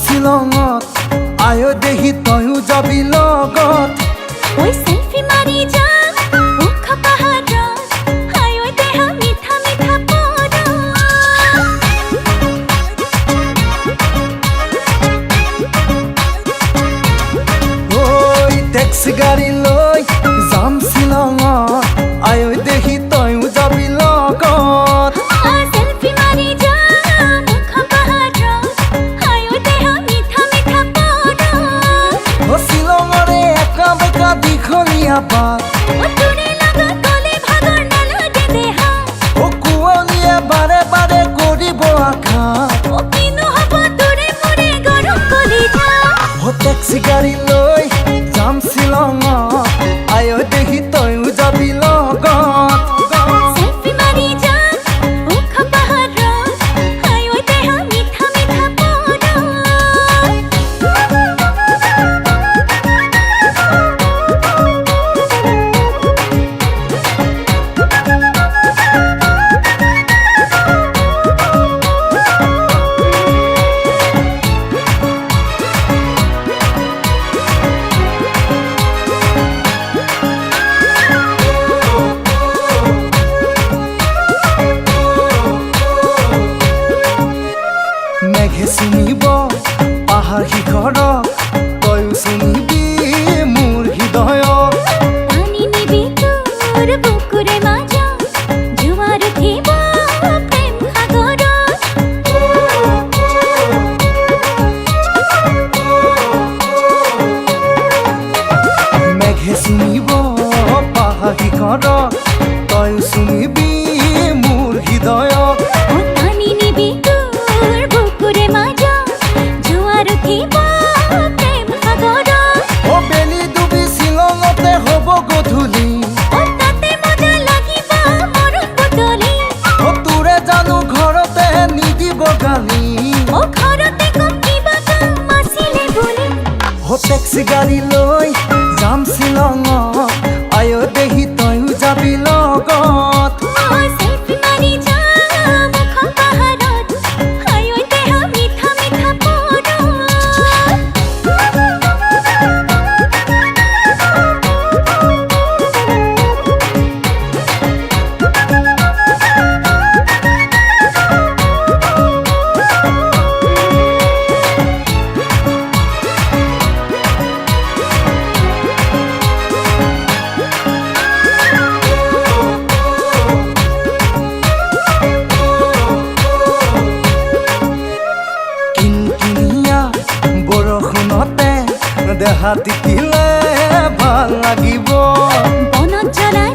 শ্বিলঙত আয় দেহি তয়ো যাবি লগত ওই সেলফি মারি যা মুখ পাহাড় আয় দেহ মিঠা মিঠা পড় ওই ট্যাক্সি গাড়ি লৈ যাম শ্বিলঙত আয় দেহি তয়ো যাবি লগত সেলফি মারি যা মুখ পাহাড় আয় দেহ মিঠা মিঠা পড় ও শ্বিলঙৰে একা বেকা দীঘলীয়া বাট ও তোৰে লগত গলে ভাগৰ নালাগে দেহা ও কুঁৱলীয়ে বাৰে বাৰে কৰিব আঘাত ও কিনো হব তোৰে মোৰে গৰম কলিজা ও ট্যাক্সি গাড়ি লৈ যাম শ্বিলঙত আয় দেহি তয়ো যাবি লগত সেলফি মারি যা মুখ পাহাড় আয় দেহ মিঠা মিঠা পড় মেঘে চুমিব পাহাৰ শিখৰক তয়ো চুমিবি মোৰ হৃদয়ক পানি নিবি তোৰ বুকুৰে মাজা জোয়াৰ উঠিব প্ৰেম সাগৰ মেঘে চুমিব পাহাৰ শিখৰক তয়ো চুমিবি মোৰ হৃদয়ক ও পানি নিবি তোর বুকুরে মাজা জোয়ার উঠিব প্রেম সাগর ও বেলি ডুবি শ্বিলঙতে হ'ব গধূলি ও তাতে মজা লাগিব মৰম বতলি ও তোৰে জানো ঘৰতে নিদিব গালি ও ঘৰতে কম কিবা কাম আছিলে বুলি ও টেক্সি গাড়ী লৈ যাম শ্বিলঙত আয় দেহি তয়ো যাবি লগত ও সেলফি মারি যা মুখ পাহাড়ত আয় দেহ মিঠা মিঠা পড় কিনকিনিয়া বৰষুণতে দেহা তিতিলে ভাল লাগিব বনত জ্বলাই